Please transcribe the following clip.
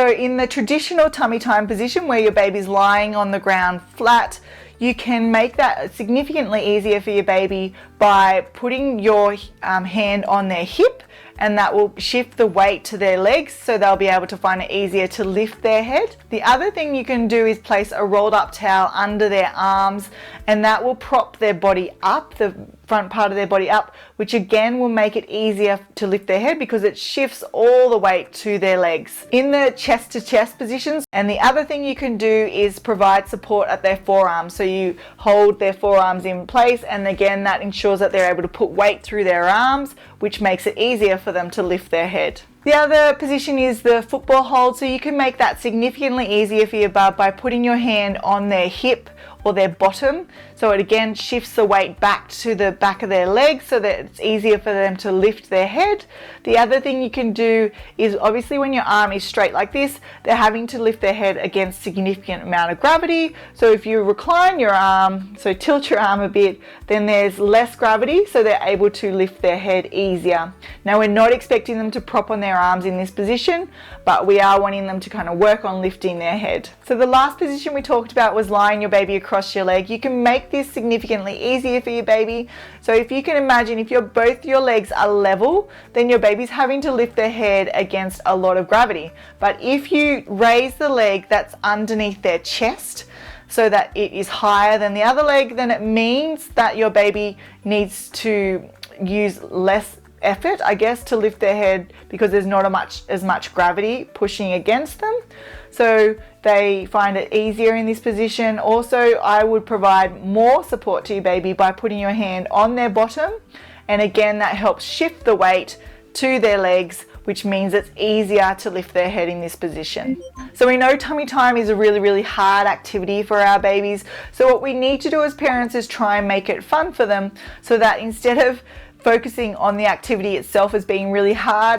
So in the traditional tummy time position where your baby's lying on the ground flat, you can make that significantly easier for your baby by putting your hand on their hip, and that will shift the weight to their legs, so they'll be able to find it easier to lift their head. The other thing you can do is place a rolled up towel under their arms, and that will prop their body up, the front part of their body up, which again will make it easier to lift their head because it shifts all the weight to their legs. In the chest to chest positions, and the other thing you can do is provide support at their forearms. So you hold their forearms in place, and again that ensures that they're able to put weight through their arms, which makes it easier for them to lift their head. The other position is the football hold, so you can make that significantly easier for your bub by putting your hand on their hip or their bottom, so it again shifts the weight back to the back of their legs so that it's easier for them to lift their head. The other thing you can do is, obviously when your arm is straight like this, they're having to lift their head against significant amount of gravity. So if you recline your arm, so tilt your arm a bit, then there's less gravity, so they're able to lift their head easier. Now we're not expecting them to prop on their arms in this position, but we are wanting them to kind of work on lifting their head. So the last position we talked about was lying your baby across your leg. You can make this significantly easier for your baby. So if you can imagine, if both your legs are level, then your baby's having to lift their head against a lot of gravity. But if you raise the leg that's underneath their chest so that it is higher than the other leg, then it means that your baby needs to use less effort, I guess, to lift their head because there's not as much gravity pushing against them. So they find it easier in this position. Also, I would provide more support to your baby by putting your hand on their bottom, and again that helps shift the weight to their legs, which means it's easier to lift their head in this position. So we know tummy time is a really hard activity for our babies, so what we need to do as parents is try and make it fun for them, so that instead of focusing on the activity itself as being really hard,